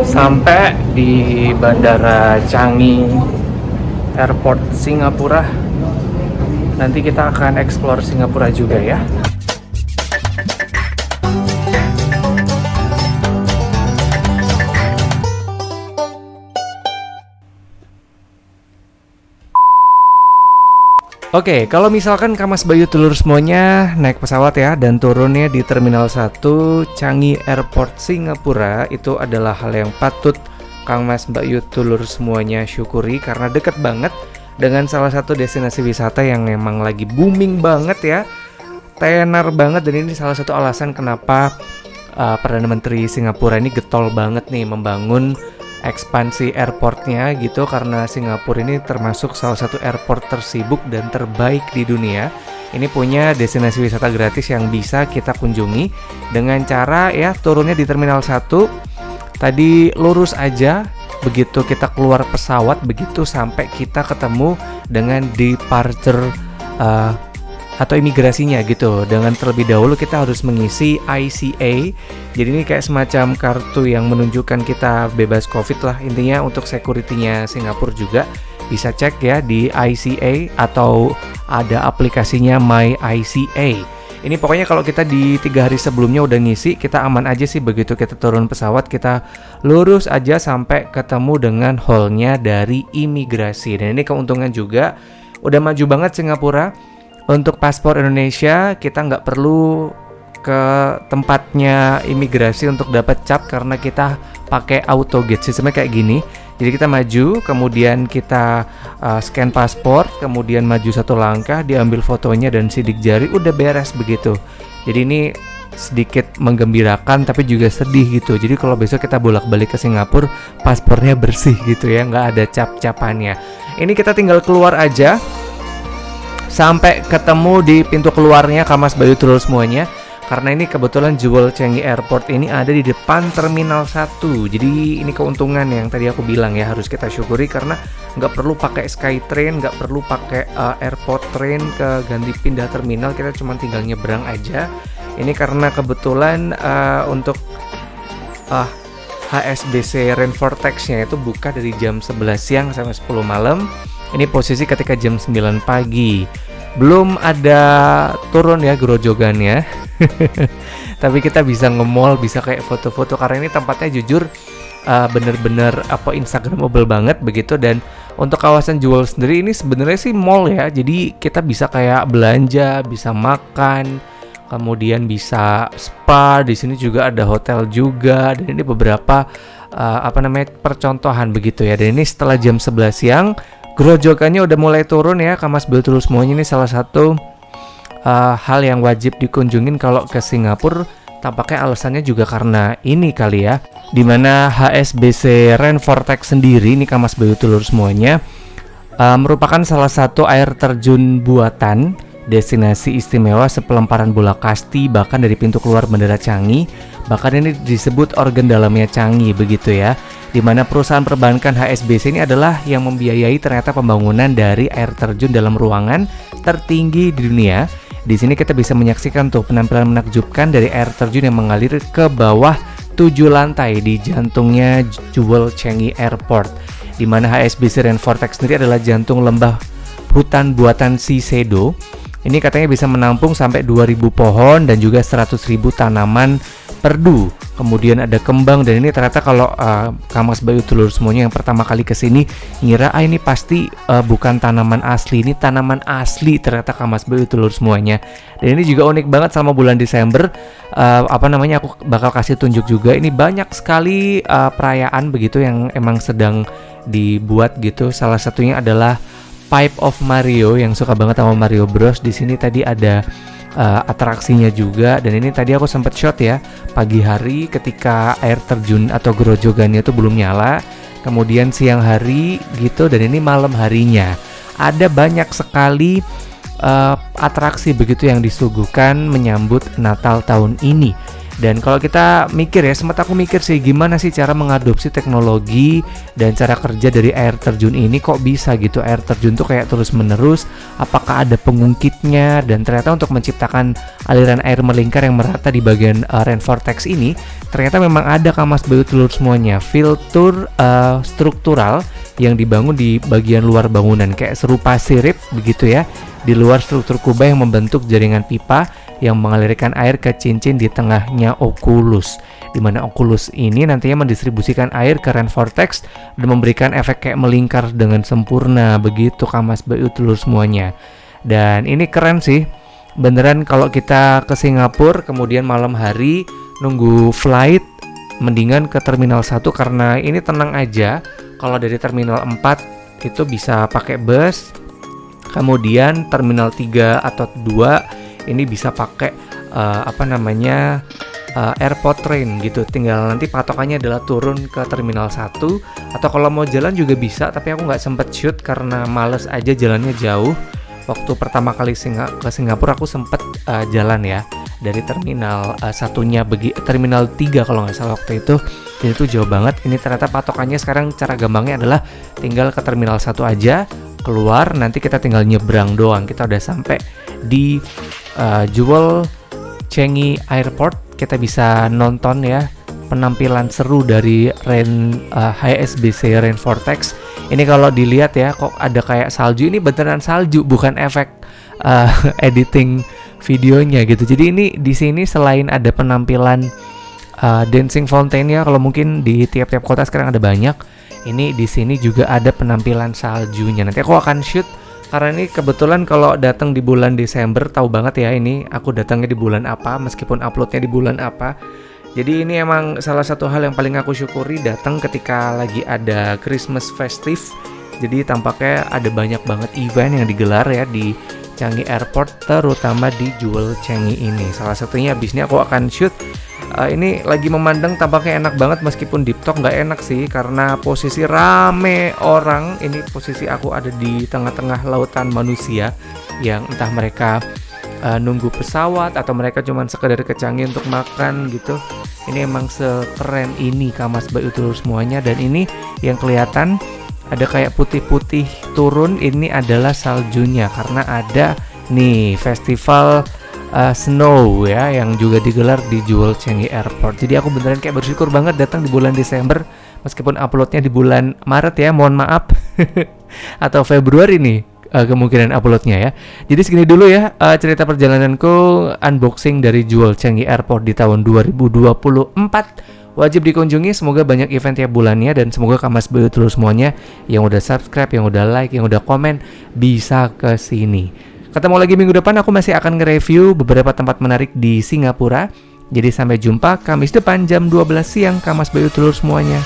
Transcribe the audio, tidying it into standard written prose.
Sampai di Bandara Changi Airport Singapura. Nanti kita akan explore Singapura juga ya. Oke, kalau misalkan Kamas Bayu Telur semuanya naik pesawat ya dan turunnya di Terminal 1 Changi Airport Singapura, itu adalah hal yang patut Kamas Bayu Telur semuanya syukuri karena deket banget dengan salah satu destinasi wisata yang memang lagi booming banget ya, tenar banget, dan ini salah satu alasan kenapa Perdana Menteri Singapura ini getol banget nih membangun ekspansi airportnya gitu, karena Singapura ini termasuk salah satu airport tersibuk dan terbaik di dunia. Ini punya destinasi wisata gratis yang bisa kita kunjungi dengan cara ya turunnya di Terminal 1. Tadi lurus aja, begitu kita keluar pesawat, begitu sampai kita ketemu dengan departure atau imigrasinya gitu. Dengan terlebih dahulu kita harus mengisi ICA. Jadi ini kayak semacam kartu yang menunjukkan kita bebas COVID lah. Intinya untuk security-nya Singapura juga bisa cek ya di ICA atau ada aplikasinya My ICA. Ini pokoknya kalau kita di 3 hari sebelumnya udah ngisi, kita aman aja sih. Begitu kita turun pesawat, kita lurus aja sampai ketemu dengan hall-nya dari imigrasi. Dan ini keuntungan juga, udah maju banget Singapura. Untuk paspor Indonesia kita nggak perlu ke tempatnya imigrasi untuk dapat cap karena kita pakai auto gate. Sistemnya kayak gini. Jadi kita maju, kemudian kita scan paspor, kemudian maju satu langkah, diambil fotonya dan sidik jari, udah beres begitu. Jadi ini sedikit menggembirakan tapi juga sedih gitu. Jadi kalau besok kita bolak-balik ke Singapura, paspornya bersih gitu ya, nggak ada cap-capannya. Ini kita tinggal keluar aja. Sampai ketemu di pintu keluarnya Kamas Bayu Telur semuanya. Karena ini kebetulan Jewel Changi Airport ini ada di depan Terminal 1. Jadi ini keuntungan yang tadi aku bilang ya, harus kita syukuri karena nggak perlu pakai Skytrain, nggak perlu pakai airport train ke ganti pindah terminal, kita cuma tinggal nyebrang aja. Ini karena kebetulan untuk HSBC Rainfortex-nya itu buka dari jam 11 siang sampai 10 malam. Ini posisi ketika jam 9 pagi. Belum ada turun ya gerojogannya. Tapi kita bisa nge-mall, bisa kayak foto-foto karena ini tempatnya jujur bener-bener instagramable banget begitu. Dan untuk kawasan Jewel sendiri ini sebenarnya sih mall ya. Jadi kita bisa kayak belanja, bisa makan, kemudian bisa spa. Di sini juga ada hotel juga, dan ini beberapa percontohan begitu ya. Dan ini setelah jam 11 siang gerojokannya udah mulai turun ya. Kamas Bayu Telur semuanya ini salah satu hal yang wajib dikunjungin kalau ke Singapura. Tampaknya alasannya juga karena ini kali ya, dimana HSBC Rainfortex sendiri ini Kamas Bayu Telur semuanya merupakan salah satu air terjun buatan, destinasi istimewa sepelemparan bola kasti bahkan dari pintu keluar Bandara Changi. Bahkan ini disebut organ dalamnya Changi begitu ya, dimana perusahaan perbankan HSBC ini adalah yang membiayai ternyata pembangunan dari air terjun dalam ruangan tertinggi di dunia. Di sini kita bisa menyaksikan tuh penampilan menakjubkan dari air terjun yang mengalir ke bawah 7 lantai di jantungnya Jewel Changi Airport, dimana HSBC Rainfortex sendiri adalah jantung lembah hutan buatan Shiseido. Ini katanya bisa menampung sampai 2000 pohon dan juga 100.000 tanaman perdu. Kemudian ada kembang, dan ini ternyata kalau Kamas Bayu Telur semuanya yang pertama kali kesini ngira ini pasti bukan tanaman asli. Ini tanaman asli ternyata Kamas Bayu Telur semuanya. Dan ini juga unik banget selama bulan Desember. Aku bakal kasih tunjuk juga. Ini banyak sekali perayaan begitu yang emang sedang dibuat gitu. Salah satunya adalah Pipe of Mario yang suka banget sama Mario Bros. Di sini tadi ada atraksinya juga, dan ini tadi aku sempat shot ya pagi hari ketika air terjun atau gerojogannya itu belum nyala, kemudian siang hari gitu, dan ini malam harinya. Ada banyak sekali atraksi begitu yang disuguhkan menyambut Natal tahun ini. Dan kalau kita mikir ya, sempat aku mikir sih gimana sih cara mengadopsi teknologi dan cara kerja dari air terjun ini, kok bisa gitu air terjun tuh kayak terus menerus, apakah ada pengungkitnya, dan ternyata untuk menciptakan aliran air melingkar yang merata di bagian rain vortex ini, ternyata memang ada Kamas Bayu telur semuanya, filter struktural yang dibangun di bagian luar bangunan kayak serupa sirip begitu ya, di luar struktur kubah yang membentuk jaringan pipa yang mengalirkan air ke cincin di tengahnya oculus, di mana oculus ini nantinya mendistribusikan air ke rain vortex dan memberikan efek kayak melingkar dengan sempurna begitu Kamas Bayu telur semuanya. Dan ini keren sih beneran. Kalau kita ke Singapura kemudian malam hari nunggu flight, mendingan ke terminal 1 karena ini tenang aja. Kalau dari terminal 4 itu bisa pakai bus, kemudian terminal 3 atau 2 ini bisa pakai airport train gitu. Tinggal nanti patokannya adalah turun ke terminal 1, atau kalau mau jalan juga bisa, tapi aku nggak sempet shoot karena males aja, jalannya jauh. Waktu pertama kali ke Singapura aku sempet jalan ya dari terminal satunya terminal 3 kalau nggak salah waktu itu. Jadi itu jauh banget. Ini ternyata patokannya sekarang cara gampangnya adalah tinggal ke terminal 1 aja, keluar, nanti kita tinggal nyebrang doang. Kita udah sampai di Jewel Changi Airport. Kita bisa nonton ya penampilan seru dari HSBC Rain Vortex. Ini kalau dilihat ya, kok ada kayak salju, ini beneran salju, bukan efek editing videonya gitu. Jadi ini di sini selain ada penampilan dancing fountain ya, kalau mungkin di tiap-tiap kota sekarang ada banyak, ini di sini juga ada penampilan saljunya. Nanti aku akan shoot karena ini kebetulan kalau datang di bulan Desember, tahu banget ya ini aku datangnya di bulan apa, meskipun uploadnya di bulan apa. Jadi ini emang salah satu hal yang paling aku syukuri, datang ketika lagi ada Christmas festive. Jadi tampaknya ada banyak banget event yang digelar ya di Changi Airport, terutama di Jewel Changi ini. Salah satunya abis ini aku akan shoot. Ini lagi memandang tampaknya enak banget, meskipun deep talk nggak enak sih karena posisi rame orang. Ini posisi aku ada di tengah-tengah lautan manusia yang entah mereka nunggu pesawat atau mereka cuma sekedar ke Changi untuk makan gitu. Ini emang sekeren ini Kamas Bayu telur semuanya. Dan ini yang kelihatan ada kayak putih-putih turun, ini adalah saljunya karena ada nih festival snow ya yang juga digelar di Jewel Changi Airport. Jadi aku beneran kayak bersyukur banget datang di bulan Desember, meskipun uploadnya di bulan Maret ya, mohon maaf atau Februari nih kemungkinan uploadnya ya. Jadi segini dulu ya cerita perjalananku unboxing dari Jewel Changi Airport di tahun 2024. Wajib dikunjungi, semoga banyak event tiap bulannya, dan semoga Kamas Bayu telur semuanya yang udah subscribe, yang udah like, yang udah komen bisa ke sini. Ketemu lagi minggu depan, aku masih akan nge-review beberapa tempat menarik di Singapura. Jadi sampai jumpa Kamis depan jam 12 siang Kamas Bayu telur semuanya.